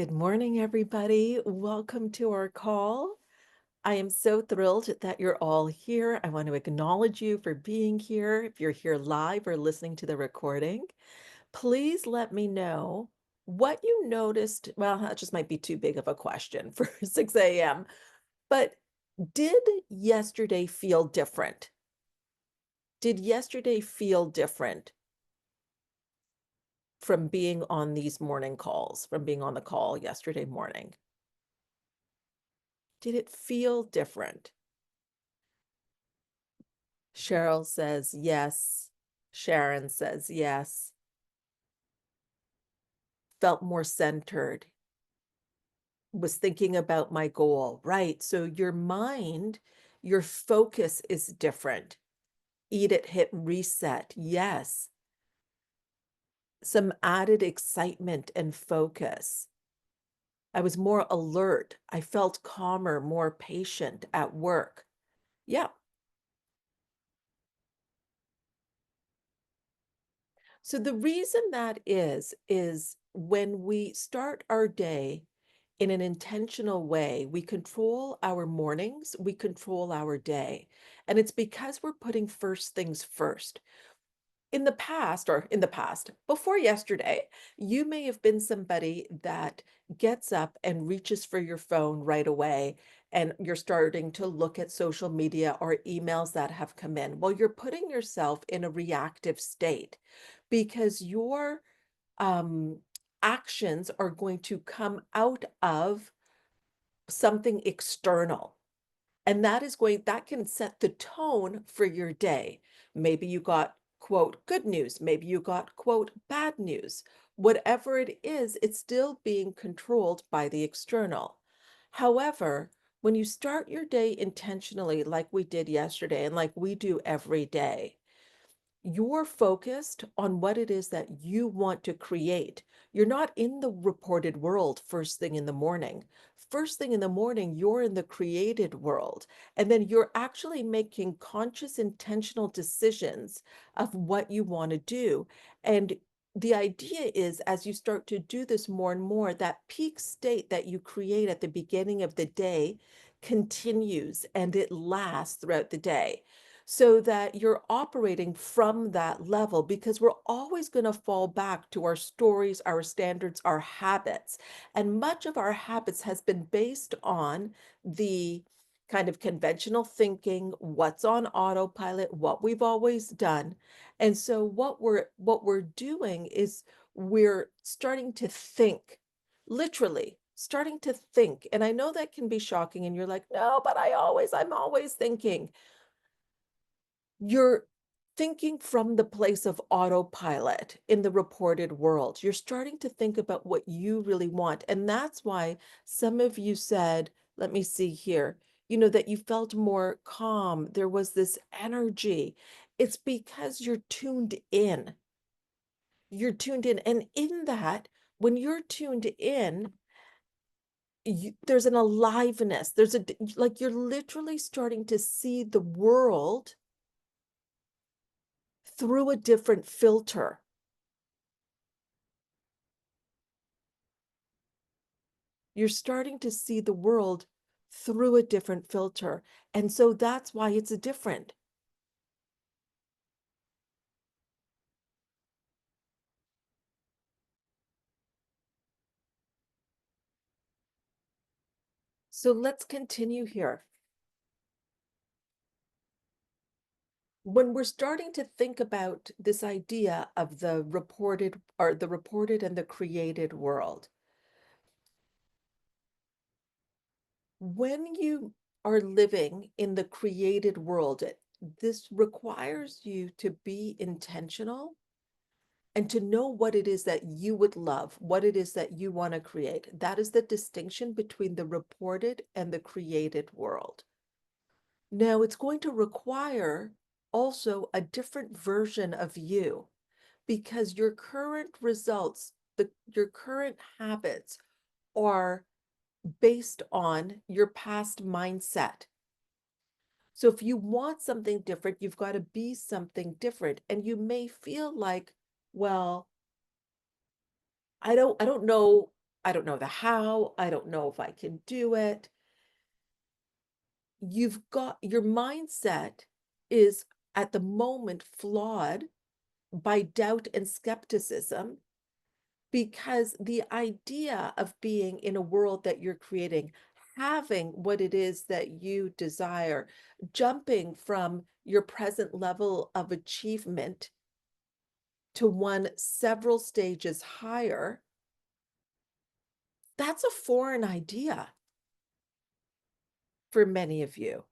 Good morning, everybody. Welcome to our call. I am so thrilled that you're all here. I want to acknowledge you for being here. If you're here live or listening to the recording, please let me know what you noticed. Well, that just might be too big of a question for 6 a.m. But did yesterday feel different? Did yesterday feel different from being on these morning calls, from being on the call yesterday morning? Did it feel different? Cheryl says yes. Sharon says yes. Felt more centered. Was thinking about my goal. Right. So your mind, your focus is different. Eat it, hit reset. Yes. Some added excitement and focus. I was more alert. I felt calmer, more patient at work. Yeah. So the reason that is when we start our day in an intentional way, we control our mornings, we control our day. And it's because we're putting first things first. In the past, before yesterday, you may have been somebody that gets up and reaches for your phone right away, and you're starting to look at social media or emails that have come in. Well, you're putting yourself in a reactive state because your um, actions are going to come out of something external. And that can set the tone for your day. Maybe you got, quote, good news. Maybe you got, quote, bad news. Whatever it is, it's still being controlled by the external. However, when you start your day intentionally, like we did yesterday and like we do every day, you're focused on what it is that you want to create. You're not in the reported world first thing in the morning. First thing in the morning, you're in the created world. And then you're actually making conscious, intentional decisions of what you want to do. And the idea is, as you start to do this more and more, that peak state that you create at the beginning of the day continues and it lasts throughout the day so that you're operating from that level because we're always going to fall back to our stories, our standards, our habits. And much of our habits has been based on the kind of conventional thinking, what's on autopilot, what we've always done. And so what we're doing is we're starting to think, literally starting to think. And I know that can be shocking and you're like, "No, but I'm always thinking." You're thinking from the place of autopilot in the reported world. You're starting to think about what you really want. And that's why some of you said, let me see here, that you felt more calm. There was this energy. It's because you're tuned in. You're tuned in. And in that, when you're tuned in, there's an aliveness. Like you're literally starting to see the world through a different filter. You're starting to see the world through a different filter. And so that's why it's different. So let's continue here. When we're starting to think about this idea of the reported and the created world, when you are living in the created world, this requires you to be intentional and to know what it is that you would love, what it is that you want to create. That is the distinction between the reported and the created world. Now, it's going to require also a different version of you because your current results, your current habits are based on your past mindset. So if you want something different, you've got to be something different. And you may feel like, well, I don't know I don't know the how, I don't know if I can do it. You've got your mindset is at the moment flawed by doubt and skepticism because the idea of being in a world that you're creating, having what it is that you desire, jumping from your present level of achievement to one several stages higher, that's a foreign idea for many of you.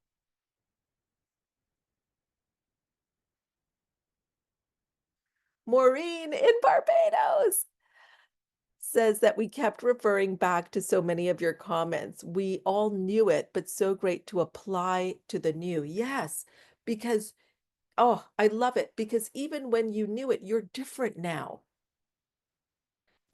Maureen in Barbados says that we kept referring back to so many of your comments. We all knew it, but so great to apply to the new. Yes, because, oh, I love it because even when you knew it, you're different now.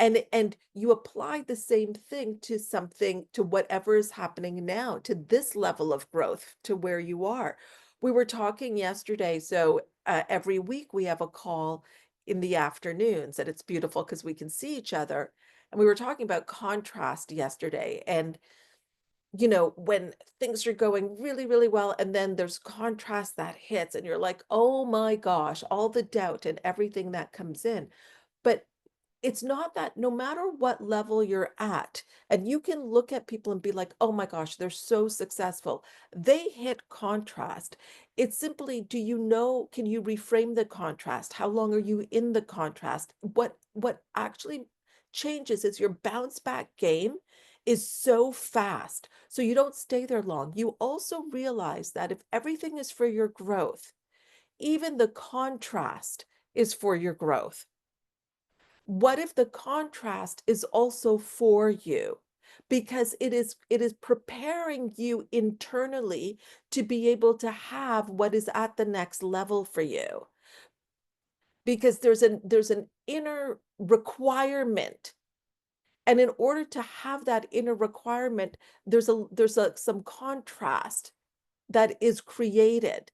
And you apply the same thing to something, to whatever is happening now, to this level of growth, to where you are. We were talking yesterday, so every week we have a call in the afternoons, and it's beautiful because we can see each other. And we were talking about contrast yesterday, and when things are going really, really well, and then there's contrast that hits, and you're like, oh my gosh, all the doubt and everything that comes in. But it's not that no matter what level you're at, and you can look at people and be like, oh my gosh, they're so successful. They hit contrast. It's simply, do you know, can you reframe the contrast? How long are you in the contrast? What actually changes is your bounce back game is so fast. So you don't stay there long. You also realize that if everything is for your growth, even the contrast is for your growth. What if the contrast is also for you? Because it is preparing you internally to be able to have what is at the next level for you. Because there's an inner requirement. And in order to have that inner requirement, there's some contrast that is created.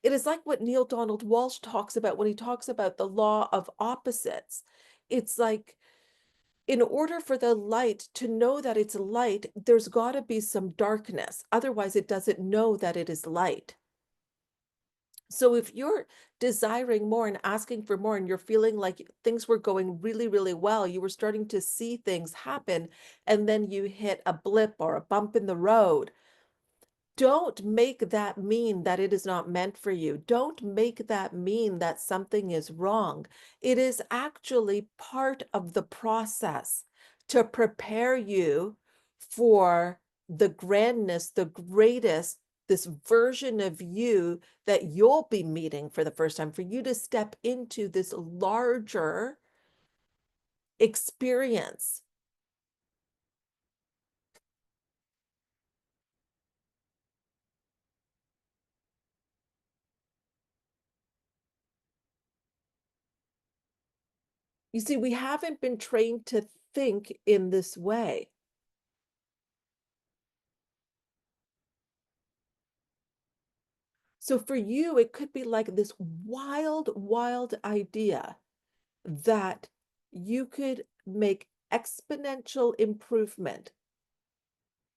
It is like what Neil Donald Walsh talks about when he talks about the law of opposites. It's like, in order for the light to know that it's light, there's got to be some darkness. Otherwise, it doesn't know that it is light. So if you're desiring more and asking for more, and you're feeling like things were going really, really well, you were starting to see things happen, and then you hit a blip or a bump in the road, don't make that mean that it is not meant for you. Don't make that mean that something is wrong. It is actually part of the process to prepare you for the grandness, the greatest, this version of you that you'll be meeting for the first time, for you to step into this larger experience. You see, we haven't been trained to think in this way. So for you, it could be like this wild, wild idea that you could make exponential improvement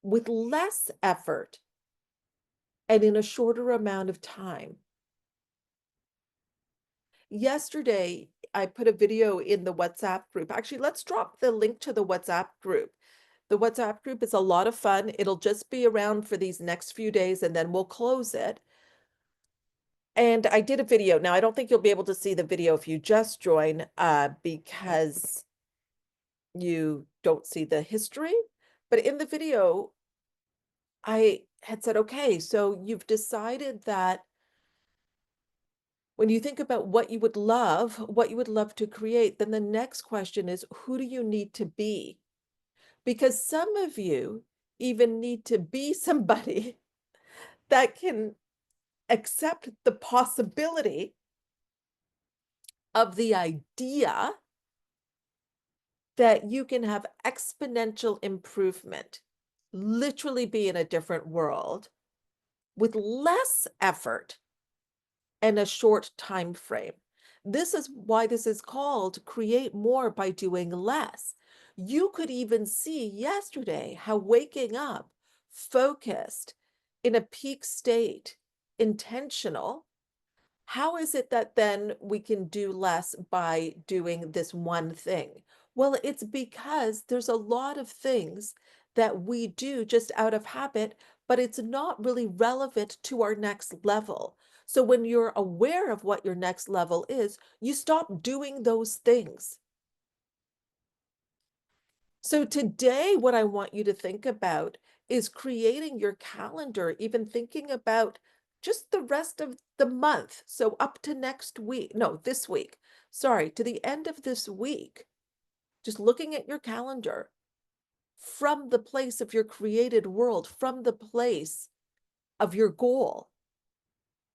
with less effort and in a shorter amount of time. Yesterday, I put a video in the WhatsApp group. Actually, let's drop the link to the WhatsApp group. The WhatsApp group is a lot of fun. It'll just be around for these next few days, and then we'll close it. And I did a video. Now, I don't think you'll be able to see the video if you just join, because you don't see the history. But in the video, I had said, okay, so you've decided that when you think about what you would love to create, then the next question is, who do you need to be? Because some of you even need to be somebody that can accept the possibility of the idea that you can have exponential improvement, literally be in a different world with less effort and a short time frame. This is why this is called create more by doing less. You could even see yesterday how waking up focused in a peak state, intentional, how is it that then we can do less by doing this one thing? Well, it's because there's a lot of things that we do just out of habit, but it's not really relevant to our next level. So when you're aware of what your next level is, you stop doing those things. So today, what I want you to think about is creating your calendar, even thinking about just the rest of the month. So up to next week, no, this week, sorry, to the end of this week, just looking at your calendar from the place of your created world, from the place of your goal.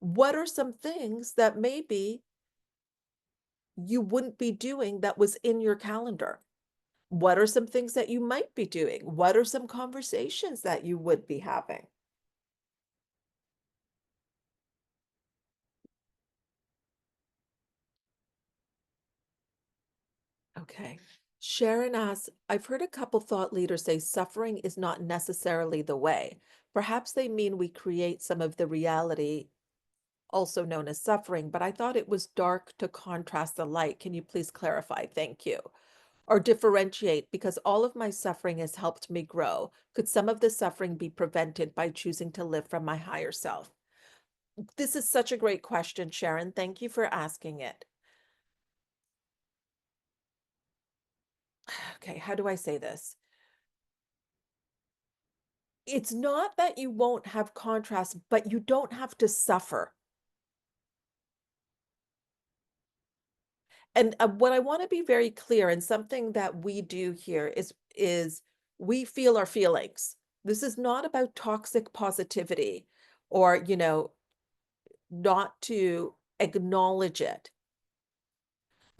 What are some things that maybe you wouldn't be doing that was in your calendar? What are some things that you might be doing? What are some conversations that you would be having? Okay. Sharon asks, I've heard a couple thought leaders say suffering is not necessarily the way. Perhaps they mean we create some of the reality, also known as suffering, but I thought it was dark to contrast the light. Can you please clarify? Thank you. Or differentiate, because all of my suffering has helped me grow. Could some of the suffering be prevented by choosing to live from my higher self? This is such a great question, Sharon. Thank you for asking it. Okay, how do I say this? It's not that you won't have contrast, but you don't have to suffer. And what I want to be very clear, and something that we do here is we feel our feelings. This is not about toxic positivity or, not to acknowledge it.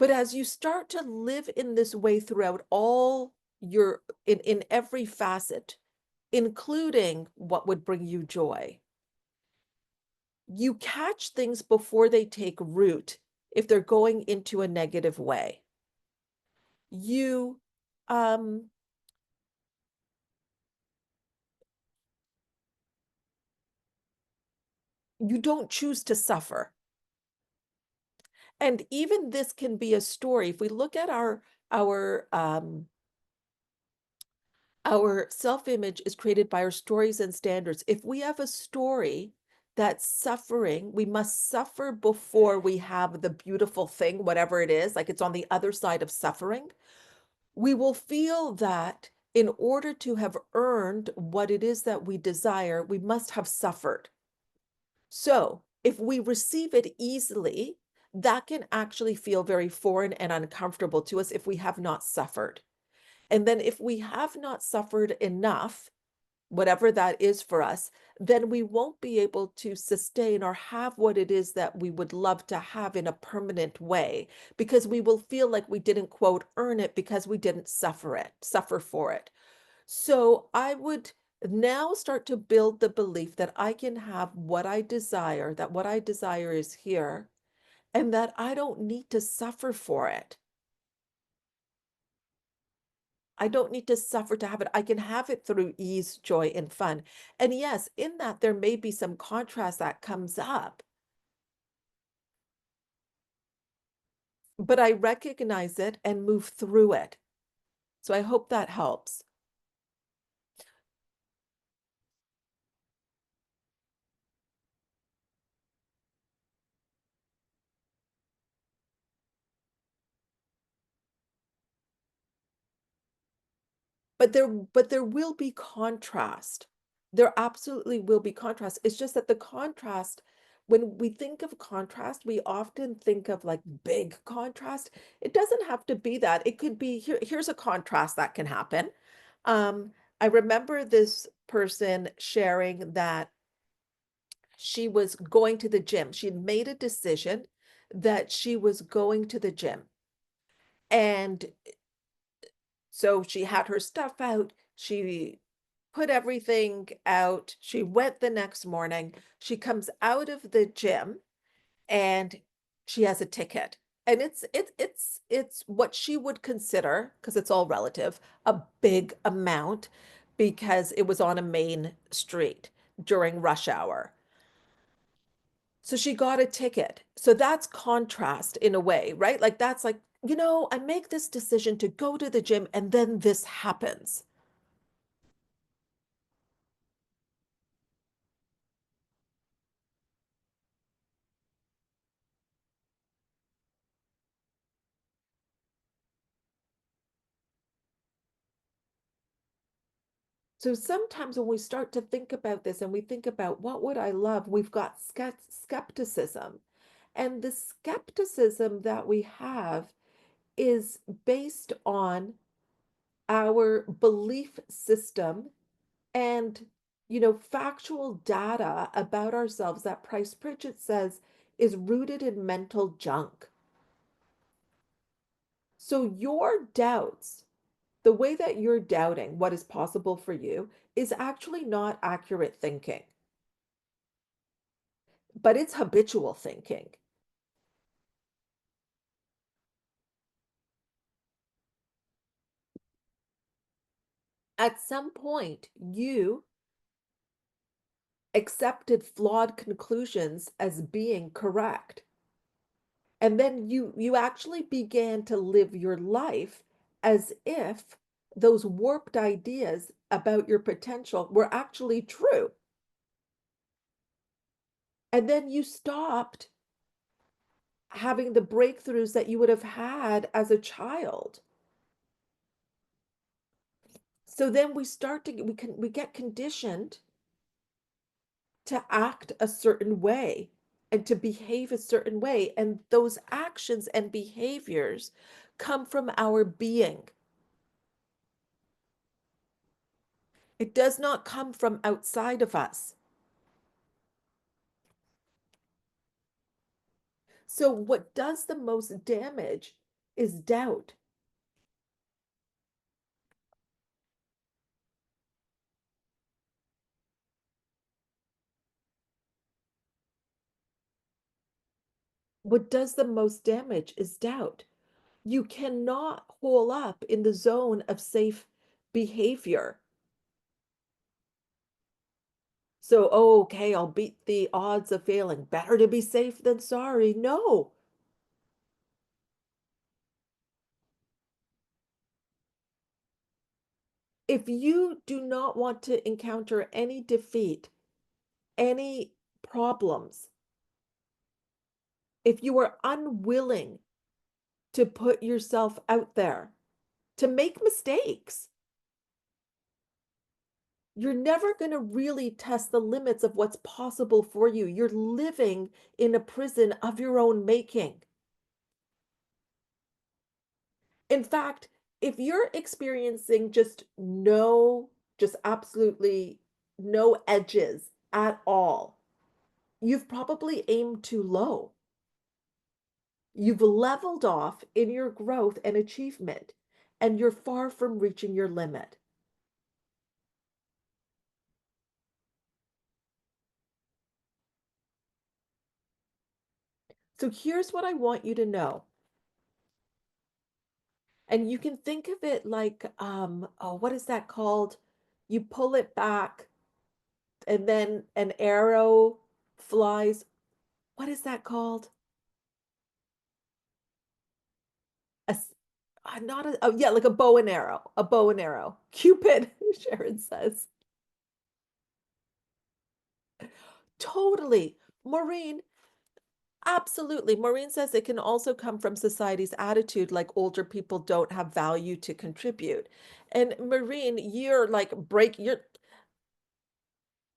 But as you start to live in this way throughout all your in every facet, including what would bring you joy, you catch things before they take root if they're going into a negative way. You um you don't choose to suffer. And even this can be a story. If we look at our self-image is created by our stories and standards. If we have a story that's suffering, we must suffer before we have the beautiful thing, whatever it is, like it's on the other side of suffering. We will feel that in order to have earned what it is that we desire, we must have suffered. So if we receive it easily, that can actually feel very foreign and uncomfortable to us if we have not suffered. And then if we have not suffered enough, whatever that is for us, then we won't be able to sustain or have what it is that we would love to have in a permanent way, because we will feel like we didn't, quote, earn it because we didn't suffer for it. So I would now start to build the belief that I can have what I desire, that what I desire is here, and that I don't need to suffer for it. I don't need to suffer to have it. I can have it through ease, joy, and fun. And yes, in that there may be some contrast that comes up, but I recognize it and move through it. So I hope that helps. But there will be contrast. There absolutely will be contrast. It's just that the contrast, when we think of contrast, we often think of like big contrast. It doesn't have to be that. It could be here's a contrast that can happen. Um, I remember this person sharing that she was going to the gym. She'd made a decision that she was going to the gym. And so she had her stuff out. She put everything out. She went the next morning. She comes out of the gym and she has a ticket. And it's what she would consider, because it's all relative, a big amount because it was on a main street during rush hour. So she got a ticket. So that's contrast in a way, right? Like that's like, I make this decision to go to the gym and then this happens. So sometimes when we start to think about this and we think about what would I love, we've got skepticism. And the skepticism that we have is based on our belief system and factual data about ourselves that Price Pritchett says is rooted in mental junk. So your doubts, the way that you're doubting what is possible for you, is actually not accurate thinking, but it's habitual thinking. At some point, you accepted flawed conclusions as being correct. And then you actually began to live your life as if those warped ideas about your potential were actually true. And then you stopped having the breakthroughs that you would have had as a child. So then we get conditioned to act a certain way and to behave a certain way. And those actions and behaviors come from our being. It does not come from outside of us. So, what does the most damage is doubt. What does the most damage is doubt. You cannot hole up in the zone of safe behavior. So, oh, okay, I'll beat the odds of failing. Better to be safe than sorry. No. If you do not want to encounter any defeat, any problems, if you are unwilling to put yourself out there, to make mistakes, you're never going to really test the limits of what's possible for you. You're living in a prison of your own making. In fact, if you're experiencing just absolutely no edges at all, you've probably aimed too low. You've leveled off in your growth and achievement, and you're far from reaching your limit. So here's what I want you to know. And you can think of it like, oh, what is that called? You pull it back and then an arrow flies. What is that called? Not a, oh yeah, like a bow and arrow. Cupid, Sharon says. Totally. Maureen, absolutely. Maureen says it can also come from society's attitude, like older people don't have value to contribute. And Maureen, you're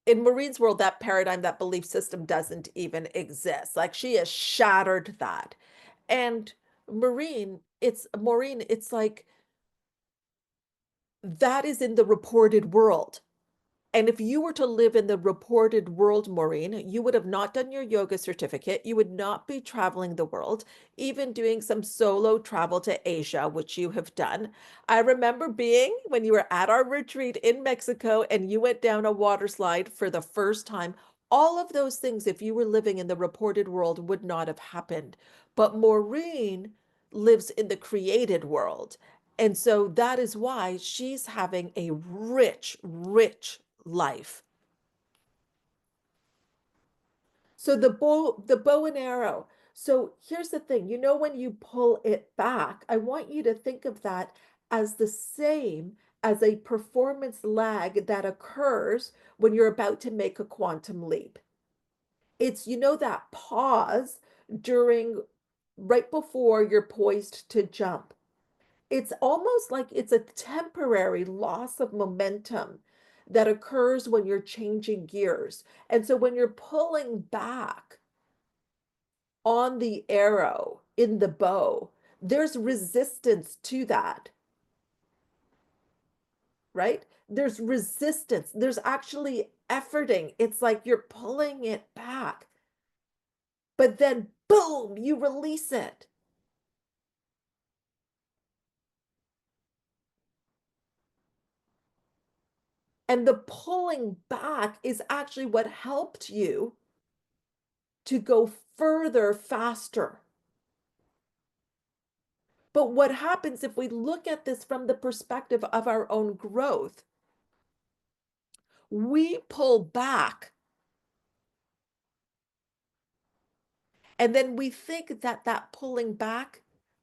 in Maureen's world, that paradigm, that belief system doesn't even exist. Like she has shattered that. And Maureen, it's like that is in the reported world. And if you were to live in the reported world, Maureen, you would have not done your yoga certificate. You would not be traveling the world, even doing some solo travel to Asia, which you have done. I remember being when you were at our retreat in Mexico and you went down a water slide for the first time. All of those things, if you were living in the reported world, would not have happened. But Maureen lives in the created world. And so that is why she's having a rich, rich life. So the bow and arrow. So here's the thing, when you pull it back, I want you to think of that as the same as a performance lag that occurs when you're about to make a quantum leap. It's, that pause during right before you're poised to jump. It's almost like it's a temporary loss of momentum that occurs when you're changing gears. And so when you're pulling back on the arrow in the bow, there's resistance to that, right? There's resistance. There's actually efforting. It's like you're pulling it back, but then boom, you release it. And the pulling back is actually what helped you to go further faster. But what happens if we look at this from the perspective of our own growth? We pull back and then we think that that pulling back,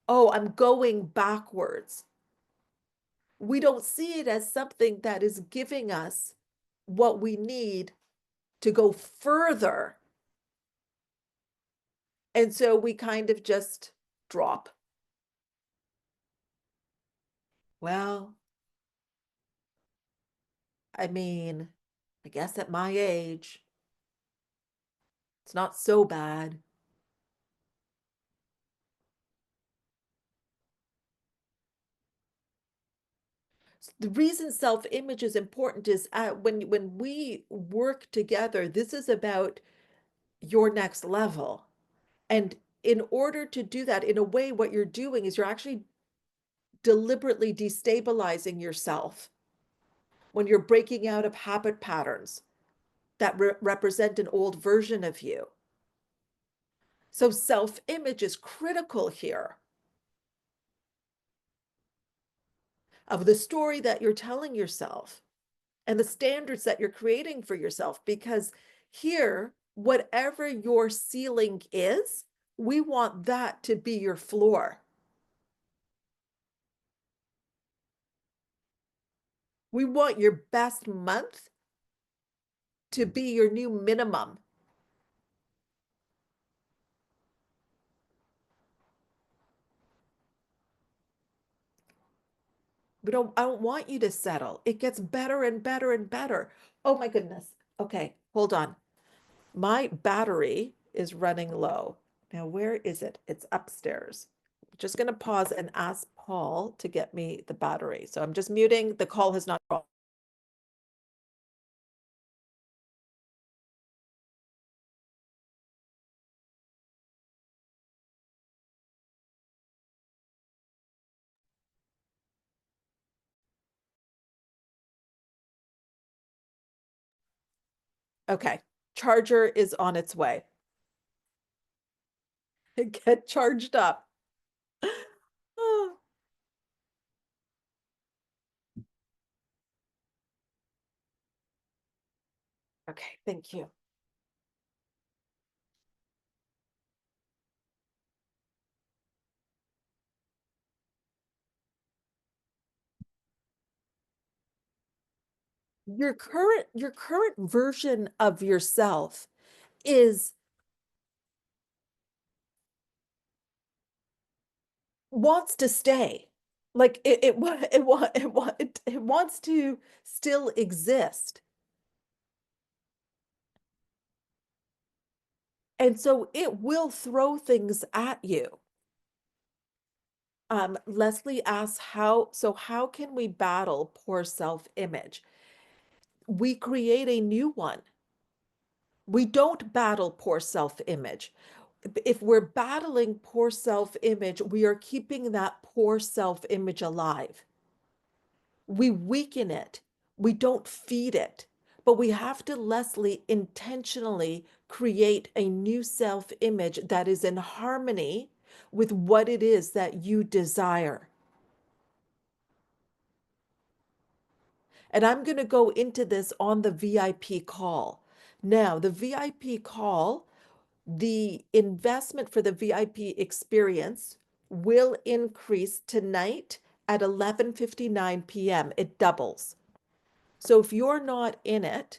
oh, I'm going backwards. We don't see it as something that is giving us what we need to go further. And so we kind of just drop. Well, I mean, I guess at my age, it's not so bad. The reason self-image is important is when we work together, this is about your next level. And in order to do that, in a way, what you're doing is you're actually deliberately destabilizing yourself when you're breaking out of habit patterns that represent an old version of you. So self-image is critical here of the story that you're telling yourself and the standards that you're creating for yourself. Because here, whatever your ceiling is, we want that to be your floor. We want your best month to be your new minimum. I don't want you to settle. It gets better and better and better. Oh my goodness. Okay, hold on. My battery is running low. Now, where is it? It's upstairs. I'm just going to pause and ask Paul to get me the battery. So I'm just muting. The call has not. Okay, charger is on its way. Get charged up. Oh, okay, thank you. Your current version of yourself is wants to stay. Like it wants to still exist. And so it will throw things at you. Leslie asks how can we battle poor self-image? We create a new one. We don't battle poor self-image. If we're battling poor self-image, we are keeping that poor self-image alive. We weaken it. We don't feed it. But we have to, Leslie, intentionally create a new self-image that is in harmony with what it is that you desire. And I'm going to go into this on the VIP call. Now, the VIP call, the investment for the VIP experience will increase tonight at 11:59 p.m. It doubles. So if you're not in it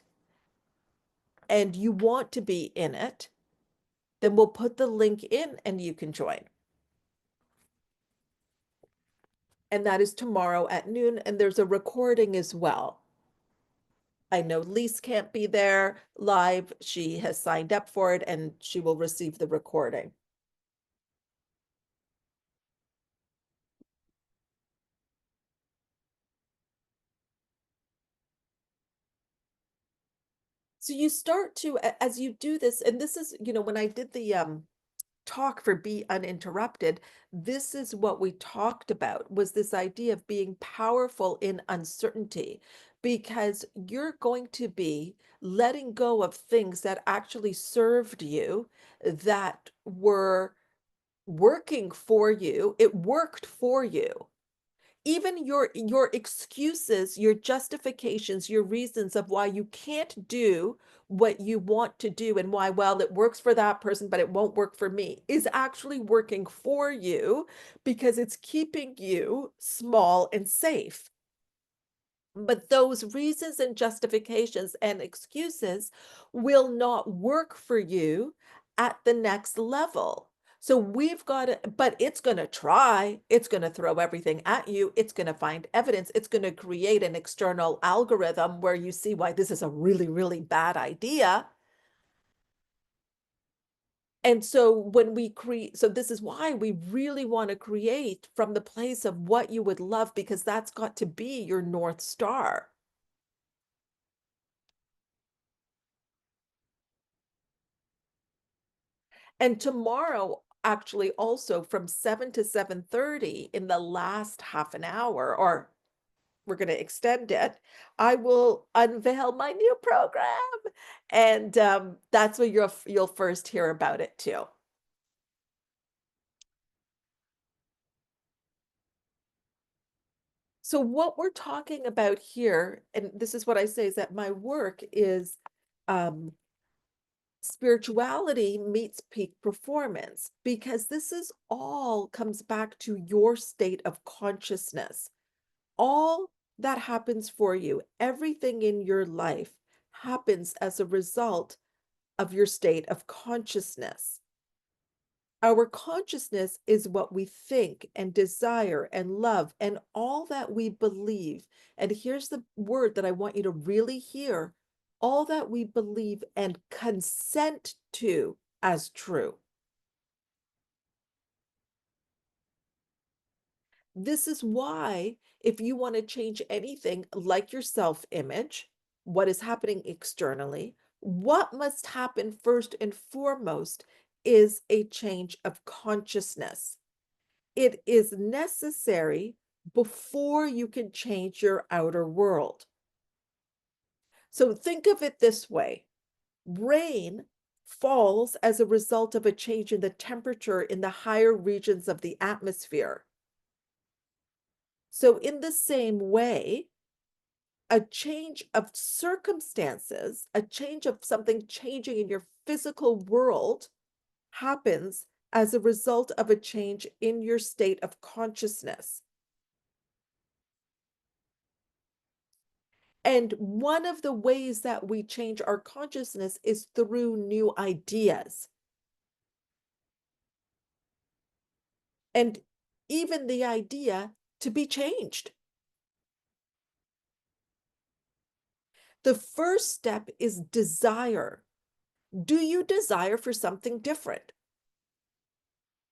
and you want to be in it, then we'll put the link in and you can join. And that is tomorrow at noon. And there's a recording as well. I know Lise can't be there live. She has signed up for it and she will receive the recording. So you start to, as you do this, and this is, when I did the talk for Be Uninterrupted, this is what we talked about, was this idea of being powerful in uncertainty, because you're going to be letting go of things that actually served you, that were working for you. It worked for you. Even your excuses, your justifications, your reasons of why you can't do what you want to do, and why, well, it works for that person, but it won't work for me, is actually working for you because it's keeping you small and safe. But those reasons and justifications and excuses will not work for you at the next level. So we've got to, but it's going to try, it's going to throw everything at you, it's going to find evidence, it's going to create an external algorithm where you see why this is a really, really bad idea. And so when we create, so this is why we really want to create from the place of what you would love, because that's got to be your North Star. And tomorrow, actually, also from 7 to 7:30, in the last half an hour, or we're going to extend it, I will unveil my new program. And that's where you'll first hear about it too. So what we're talking about here, and this is what I say, is that my work is spirituality meets peak performance, because this is all comes back to your state of consciousness. All that happens for you, everything in your life happens as a result of your state of consciousness. Our consciousness is what we think and desire and love and all that we believe. And here's the word that I want you to really hear: all that we believe and consent to as true. This is why, if you want to change anything like your self-image, what is happening externally, what must happen first and foremost is a change of consciousness. It is necessary before you can change your outer world. So think of it this way: rain falls as a result of a change in the temperature in the higher regions of the atmosphere. So, in the same way, a change of circumstances, a change of something changing in your physical world, happens as a result of a change in your state of consciousness. And one of the ways that we change our consciousness is through new ideas. And even the idea to be changed. The first step is desire. Do you desire for something different?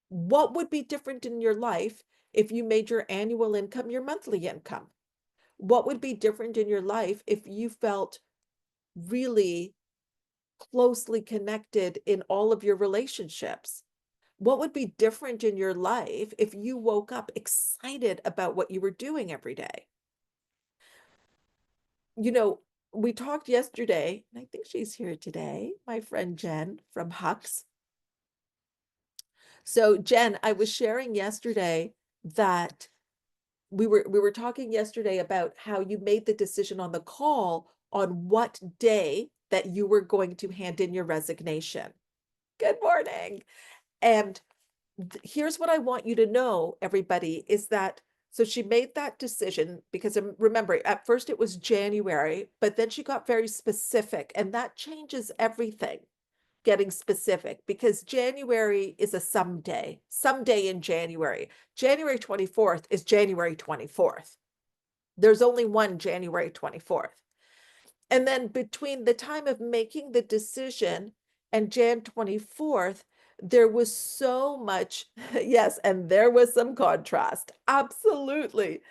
What would be different in your life if you made your annual income your monthly income? What would be different in your life if you felt really closely connected in all of your relationships? What would be different in your life if you woke up excited about what you were doing every day? You know, we talked yesterday, and I think she's here today, my friend Jen from Hux. So Jen, I was sharing yesterday that we were talking yesterday about how you made the decision on the call on what day that you were going to hand in your resignation. Good morning. And here's what I want you to know, everybody, is that so she made that decision because remember, at first it was January, but then she got very specific, and that changes everything. Getting specific, because January is a someday in January. January 24th is January 24th. There's only one January 24th. And then between the time of making the decision and Jan 24th, there was so much, yes, and there was some contrast. Absolutely.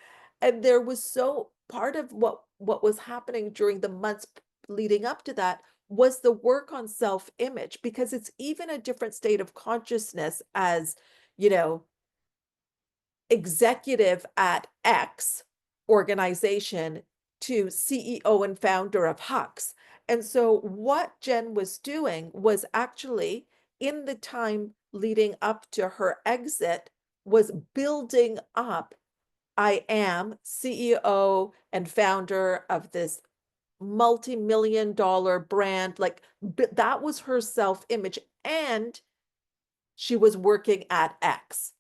And there was so part of what was happening during the months leading up to that was the work on self-image, because it's even a different state of consciousness as, you know, executive at X organization to CEO and founder of Hux. And so what Jen was doing was actually, in the time leading up to her exit, was building up. I am CEO and founder of this multi-million dollar brand. Like, that was her self-image. And she was working at X.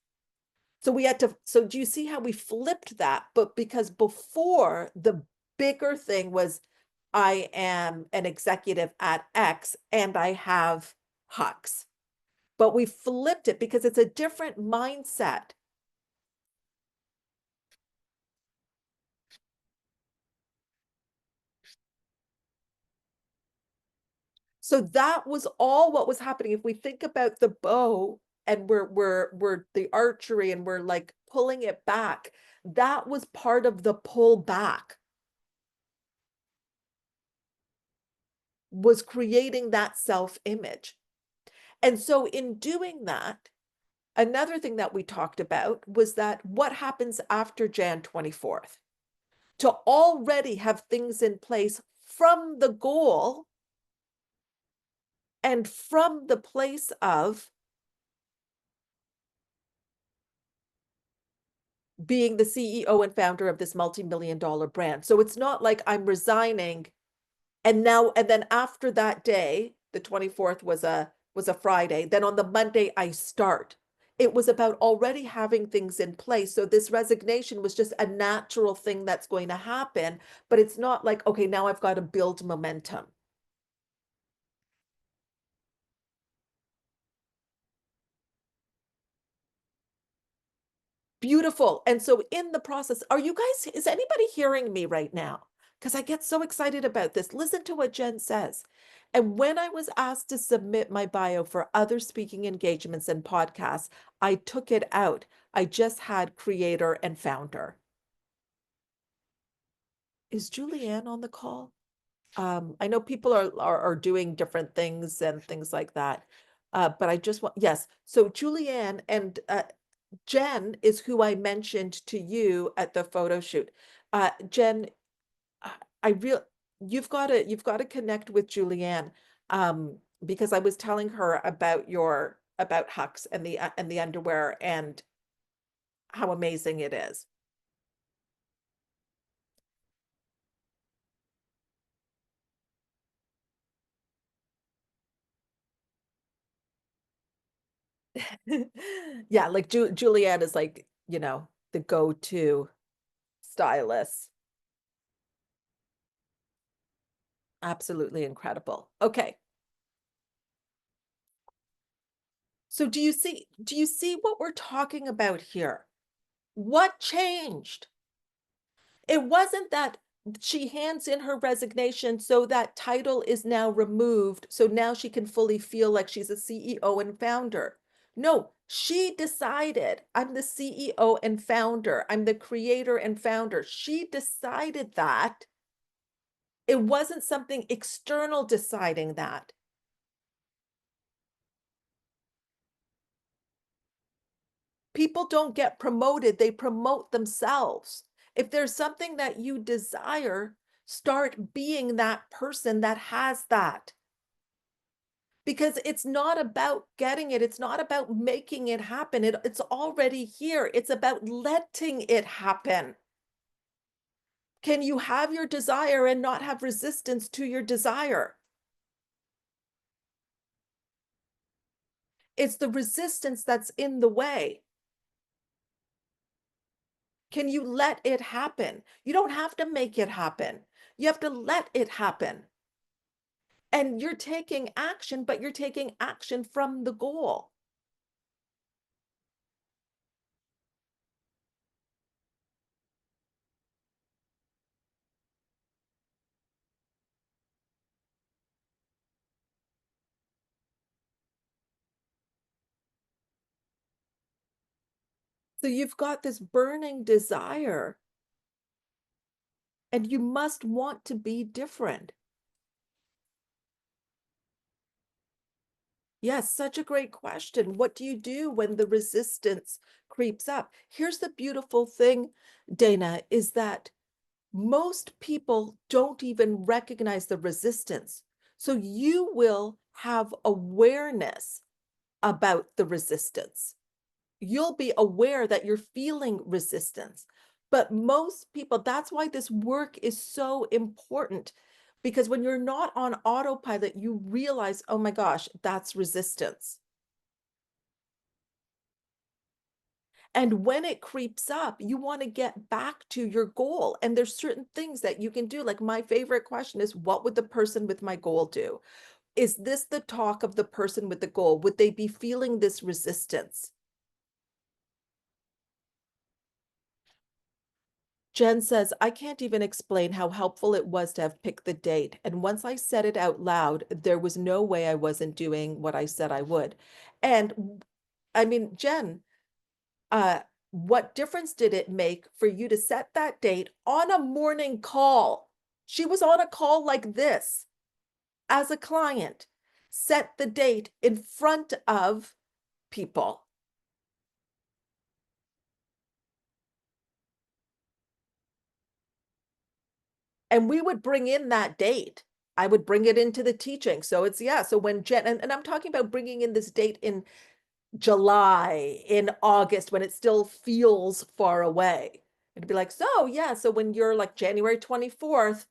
So we had to, so do you see how we flipped that? But because before, the bigger thing was I am an executive at X and I have Hux. But we flipped it because it's a different mindset. So that was all what was happening. If we think about the bow and we're the archery and we're like pulling it back, that was part of the pull back, was creating that self-image. And so in doing that, another thing that we talked about was that what happens after Jan 24th? To already have things in place from the goal and from the place of being the CEO and founder of this multi-million dollar brand. So it's not like I'm resigning and now, and then after that day, the 24th was a Friday, then on the Monday I start. It was about already having things in place. So this resignation was just a natural thing that's going to happen, but it's not like, okay, now I've got to build momentum. Beautiful. And so in the process, are you guys, is anybody hearing me right now? Because I get so excited about this. Listen to what Jen says. And when I was asked to submit my bio for other speaking engagements and podcasts, I took it out. I just had creator and founder. Is Julianne on the call? I know people are doing different things and things like that. But I just want, yes. So Julianne and Jen is who I mentioned to you at the photo shoot. Jen, uh, I real you've got to connect with Julianne, because I was telling her about your about Hux and the underwear and how amazing it is. Yeah, like Julianne is like, the go-to stylist. Absolutely incredible. Okay. So do you see what we're talking about here? What changed? It wasn't that she hands in her resignation, so that title is now removed, so now she can fully feel like she's a CEO and founder. No, she decided, I'm the CEO and founder. I'm the creator and founder. She decided that. It wasn't something external deciding that. People don't get promoted, they promote themselves. If there's something that you desire, Start being that person that has that. Because it's not about getting it. It's not about making it happen. It's already here. It's about letting it happen. Can you have your desire and not have resistance to your desire? It's the resistance that's in the way. Can you let it happen? You don't have to make it happen. You have to let it happen. And you're taking action, but you're taking action from the goal. So you've got this burning desire, and you must want to be different. Yes, such a great question. What do you do when the resistance creeps up? Here's the beautiful thing, Dana, is that most people don't even recognize the resistance. So you will have awareness about the resistance. You'll be aware that you're feeling resistance. But most people, that's why this work is so important. Because when you're not on autopilot, you realize, oh my gosh, that's resistance. And when it creeps up, you want to get back to your goal. And there's certain things that you can do. Like my favorite question is, what would the person with my goal do? Is this the talk of the person with the goal? Would they be feeling this resistance? Jen says, I can't even explain how helpful it was to have picked the date. And once I said it out loud, there was no way I wasn't doing what I said I would. And I mean, Jen, uh, what difference did it make for you to set that date on a morning call? She was on a call like this as a client, set the date in front of people. And we would bring in that date. I would bring it into the teaching. So it's, yeah. So when Jen, and I'm talking about bringing in this date in July, in August, when it still feels far away. It'd be like, so yeah, so when you're like January 24th,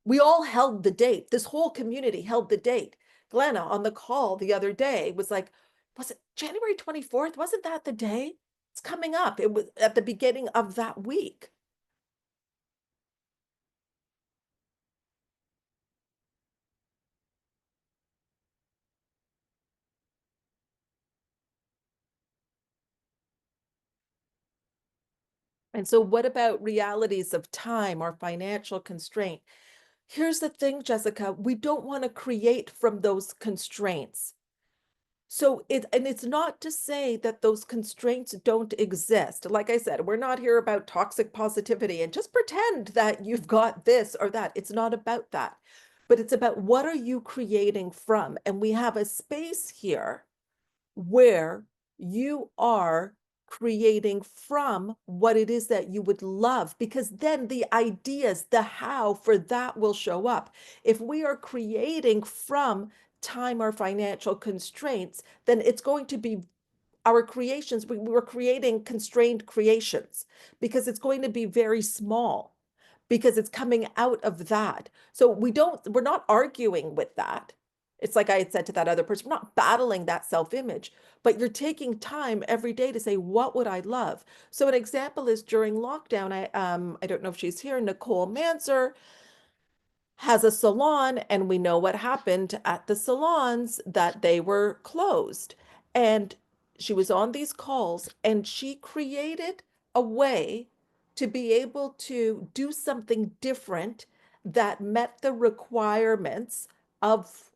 we all held the date. This whole community held the date. Glenna on the call the other day was like, was it January 24th? Wasn't that the day? It's coming up. It was at the beginning of that week. And so, what about realities of time or financial constraint? Here's the thing, Jessica, we don't want to create from those constraints. So and it's not to say that those constraints don't exist. Like I said, we're not here about toxic positivity and just pretend that you've got this or that. It's not about that. But it's about what are you creating from? And we have a space here where you are creating from what it is that you would love, because then the ideas, the how for that will show up. If we are creating from time or financial constraints, then it's going to be our creations. We were creating constrained creations because it's going to be very small because it's coming out of that. So we're not arguing with that. It's like I had said to that other person, we're not battling that self-image, but you're taking time every day to say, what would I love? So an example is during lockdown, I don't know if she's here, Nicole Manzer has a salon, and we know what happened at the salons, that they were closed. And she was on these calls and she created a way to be able to do something different that met the requirements of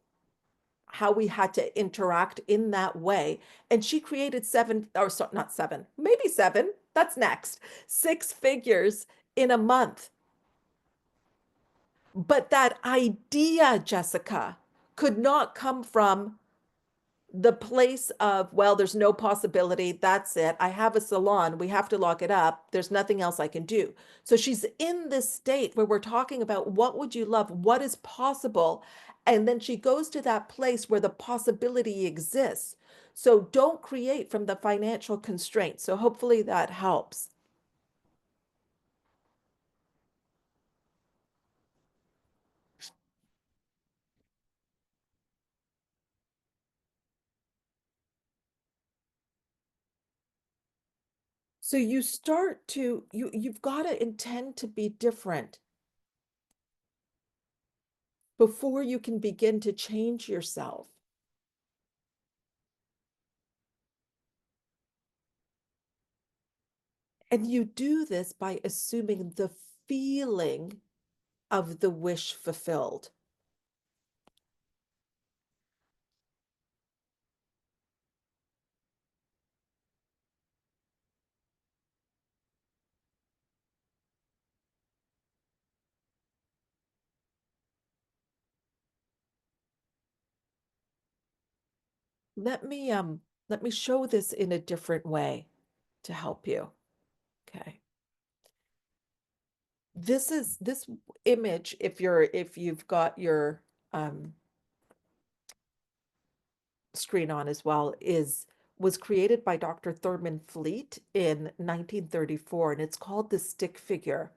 how we had to interact in that way. And she created seven, or so, not seven, maybe seven, that's next, six figures in a month. But that idea, Jessica, could not come from the place of, well, there's no possibility. That's it. I have a salon. We have to lock it up. There's nothing else I can do. So she's in this state where we're talking about what would you love? What is possible? And then she goes to that place where the possibility exists. So don't create from the financial constraints. So hopefully that helps. So you start to, you've got to intend to be different before you can begin to change yourself. And you do this by assuming the feeling of the wish fulfilled. Let me let me show this in a different way to help you. Okay. This image, if you've got your screen on as well, is was created by Dr. Thurman Fleet in 1934, and it's called the stick figure.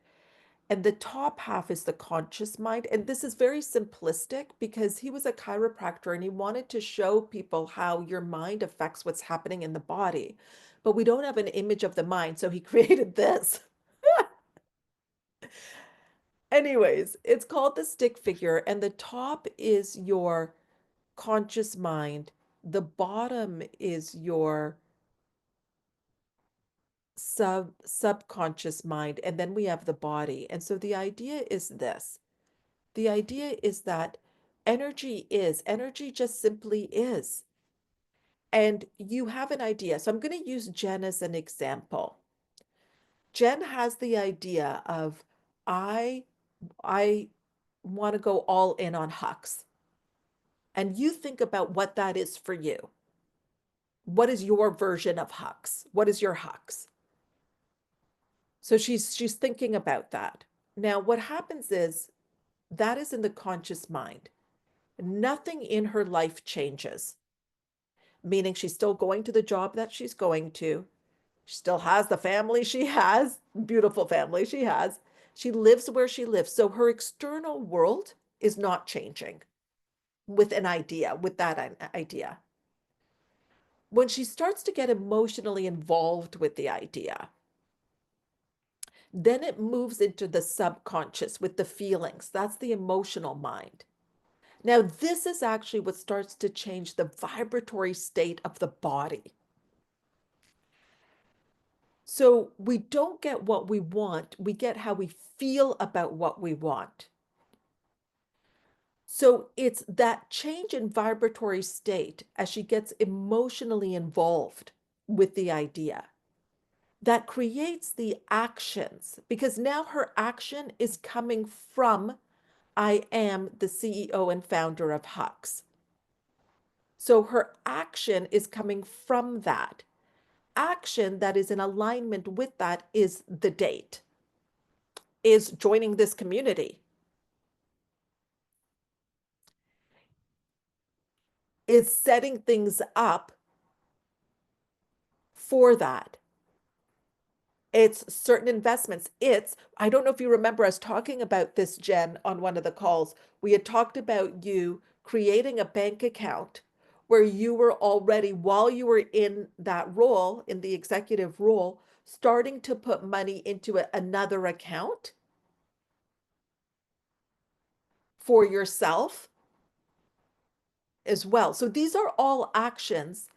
And the top half is the conscious mind. And this is very simplistic because he was a chiropractor and he wanted to show people how your mind affects what's happening in the body. But we don't have an image of the mind, so he created this. Anyways, it's called the stick figure, and the top is your conscious mind. The bottom is your subconscious mind, and then we have the body. And so the idea is this. The idea is that energy just simply is. And you have an idea. So I'm going to use Jen as an example. Jen has the idea of I I want to go all in on hucks. And you think about what that is for you. What is your version of hucks? What is your hucks? So she's thinking about that. Now what happens is that is in the conscious mind. Nothing in her life changes, meaning she's still going to the job that she's going to. She still has the family she has, beautiful family she has. She lives where she lives. So her external world is not changing with an idea, with that idea. When she starts to get emotionally involved with the idea, then it moves into the subconscious with the feelings. That's the emotional mind. Now, this is actually what starts to change the vibratory state of the body. So we don't get what we want, we get how we feel about what we want. So it's that change in vibratory state as she gets emotionally involved with the idea that creates the actions, because now her action is coming from I am the CEO and founder of Hux. So her action is coming from that. Action that is in alignment with that is the date, is joining this community, is setting things up for that. It's certain investments. I don't know if you remember us talking about this, Jen, on one of the calls. We had talked about you creating a bank account where you were already, while you were in that role, in the executive role, starting to put money into another account for yourself as well. So these are all actions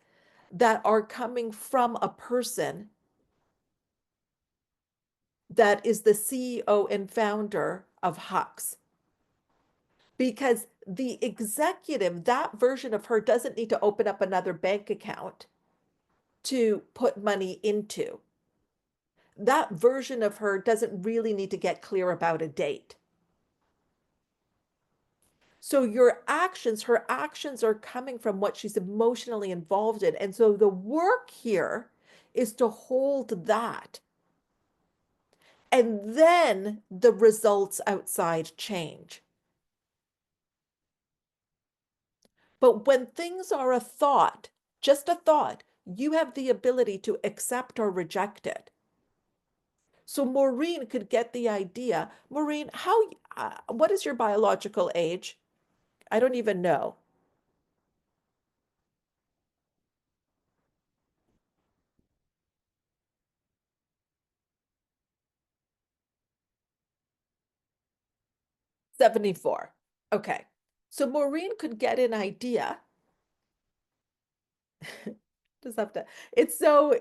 that are coming from a person that is the CEO and founder of Hux. Because the executive, that version of her doesn't need to open up another bank account to put money into. That version of her doesn't really need to get clear about a date. So her actions are coming from what she's emotionally involved in. And so the work here is to hold that. And then the results outside change. But when things are a thought, just a thought, you have the ability to accept or reject it. So Maureen could get the idea. Maureen, what is your biological age? I don't even know. 74. Okay. So Maureen could get an idea. Just have to, it's so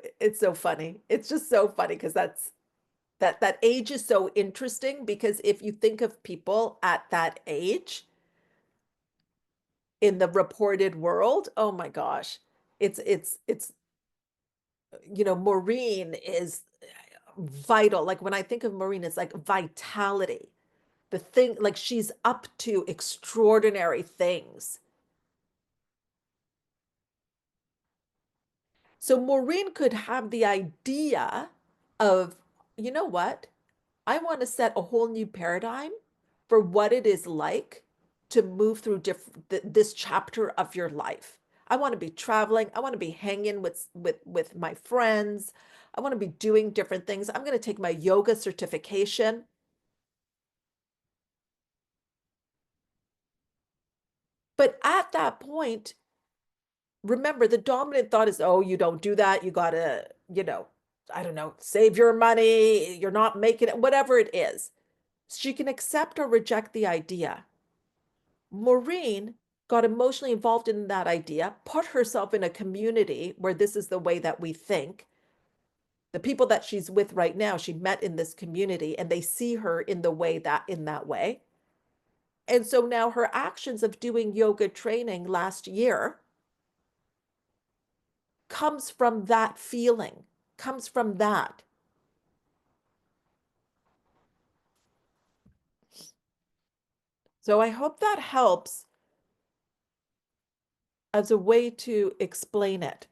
funny. It's just so funny because that age is so interesting because if you think of people at that age in the reported world, oh my gosh, it's Maureen is vital. Like when I think of Maureen, it's like vitality. The thing, like she's up to extraordinary things. So Maureen could have the idea of, you know what? I want to set a whole new paradigm for what it is like to move through this chapter of your life. I want to be traveling. I want to be hanging with my friends. I want to be doing different things. I'm going to take my yoga certification. But at that point, remember the dominant thought is, oh, you don't do that. You got to, I don't know, save your money. You're not making it, whatever it is. She can accept or reject the idea. Maureen got emotionally involved in that idea, put herself in a community where this is the way that we think. The people that she's with right now, she met in this community and they see her in that way. And so now her actions of doing yoga training last year comes from that feeling, comes from that. So I hope that helps as a way to explain it.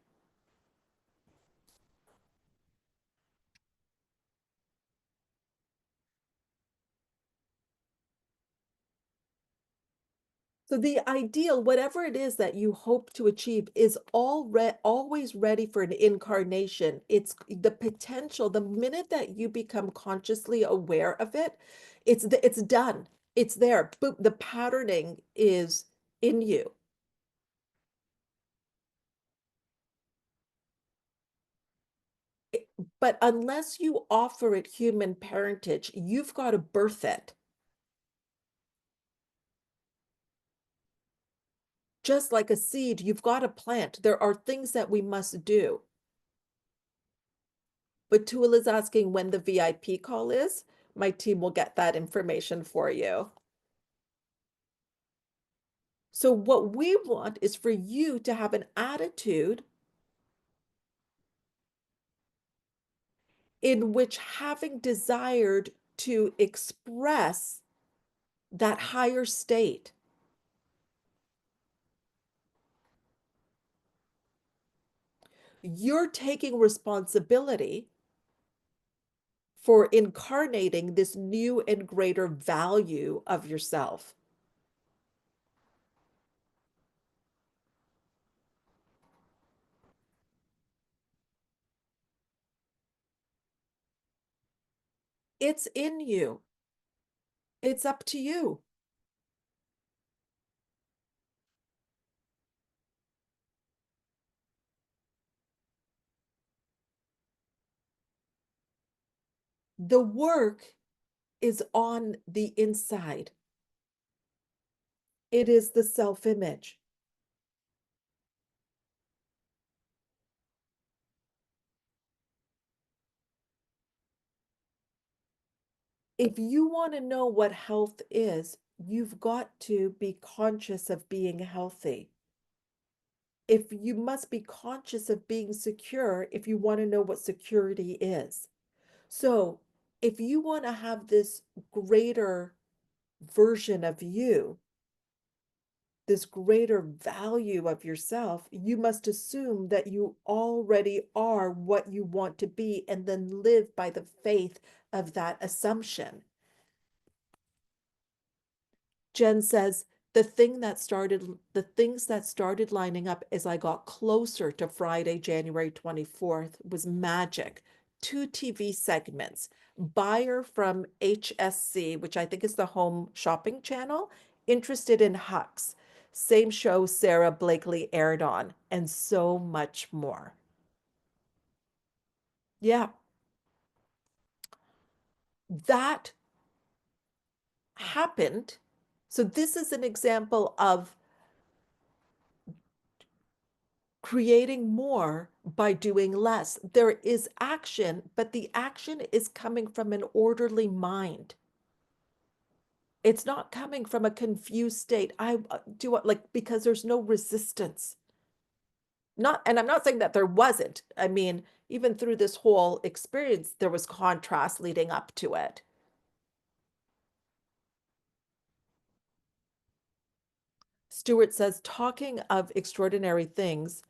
So the ideal, whatever it is that you hope to achieve, is always ready for an incarnation. It's the potential. The minute that you become consciously aware of it, it's done. It's there. Boom, the patterning is in you. But unless you offer it human parentage, you've got to birth it. Just like a seed, you've got to plant. There are things that we must do. But Tool is asking when the VIP call is. My team will get that information for you. So what we want is for you to have an attitude in which, having desired to express that higher state, you're taking responsibility for incarnating this new and greater value of yourself. It's in you. It's up to you. The work is on the inside. It is the self-image. If you want to know what health is, you've got to be conscious of being healthy. If you must be conscious of being secure, if you want to know what security is. So, if you want to have this greater version of you, this greater value of yourself, you must assume that you already are what you want to be and then live by the faith of that assumption. Jen says, the things that started lining up as I got closer to Friday, January 24th was magic. Two TV segments, buyer from HSC, which I think is the home shopping channel, interested in Hux, same show Sarah Blakely aired on, and so much more. Yeah, that happened. So this is an example of creating more by doing less. There is action, but the action is coming from an orderly mind. It's not coming from a confused state. I do it like because there's no resistance. Not, and I'm not saying that there wasn't. I mean, even through this whole experience, there was contrast leading up to it. Stuart says, talking of extraordinary things,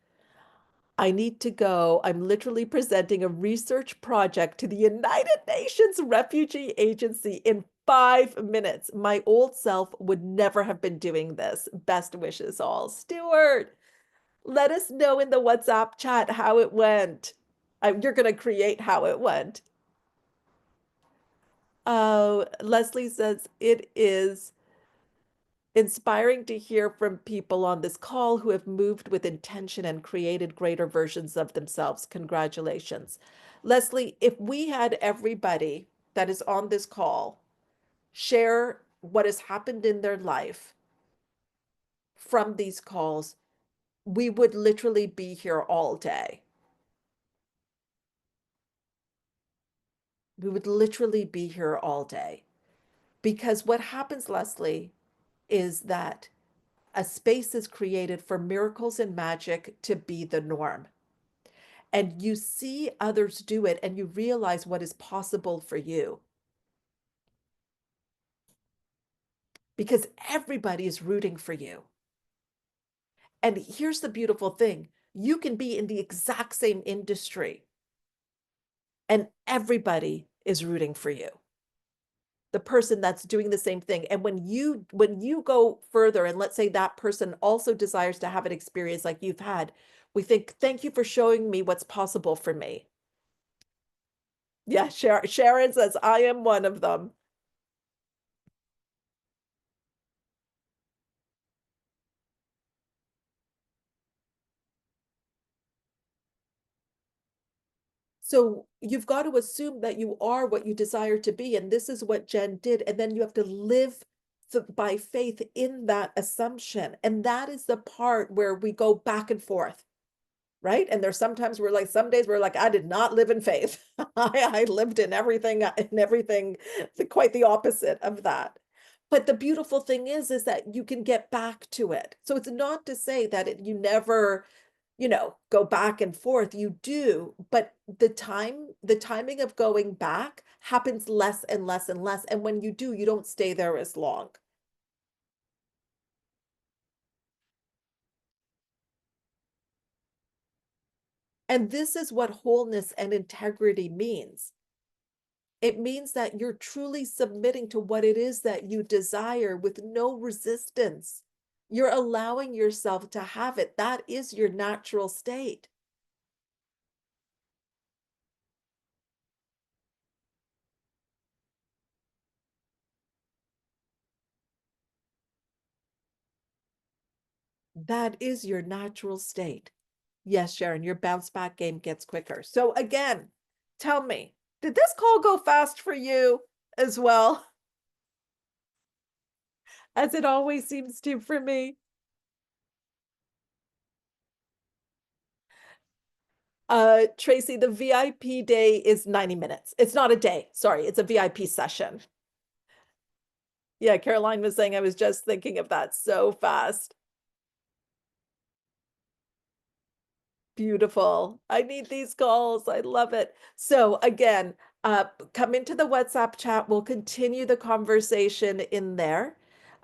I need to go. I'm literally presenting a research project to the United Nations Refugee Agency in 5 minutes. My old self would never have been doing this. Best wishes all. Stuart, let us know in the WhatsApp chat how it went. You're going to create how it went. Oh, Leslie says it is inspiring to hear from people on this call who have moved with intention and created greater versions of themselves. Congratulations. Leslie, if we had everybody that is on this call share what has happened in their life from these calls, we would literally be here all day. We would literally be here all day. Because what happens, Leslie, is that a space is created for miracles and magic to be the norm. And you see others do it and you realize what is possible for you. Because everybody is rooting for you. And here's the beautiful thing. You can be in the exact same industry and everybody is rooting for you. The person that's doing the same thing. And when you go further and let's say that person also desires to have an experience like you've had, we think, thank you for showing me what's possible for me. Yeah, Sharon says, I am one of them. So you've got to assume that you are what you desire to be. And this is what Jen did. And then you have to live by faith in that assumption. And that is the part where we go back and forth, right? And there's sometimes we're like, some days we're like, I did not live in faith. I lived in everything, quite the opposite of that. But the beautiful thing is that you can get back to it. So it's not to say that you never go back and forth. You do, but the timing of going back happens less and less and less. And when you do, you don't stay there as long. And this is what wholeness and integrity means. It means that you're truly submitting to what it is that you desire with no resistance. You're allowing yourself to have it. That is your natural state. That is your natural state. Yes, Sharon, your bounce back game gets quicker. So again, tell me, did this call go fast for you as well as it always seems to for me? Tracy, the VIP day is 90 minutes. It's not a day. Sorry, it's a VIP session. Yeah, Caroline was saying I was just thinking of that so fast. Beautiful. I need these calls. I love it. So again, come into the WhatsApp chat. We'll continue the conversation in there.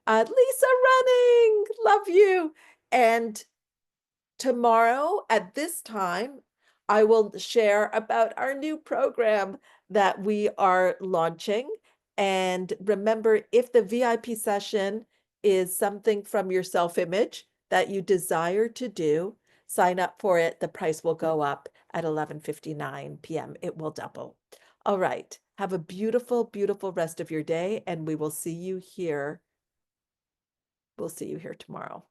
Lisa Running, love you. And tomorrow at this time, I will share about our new program that we are launching. And remember, if the VIP session is something from your self-image that you desire to do, sign up for it. The price will go up at 11:59 p.m. It will double. All right. Have a beautiful, beautiful rest of your day, and we will see you here. We'll see you here tomorrow.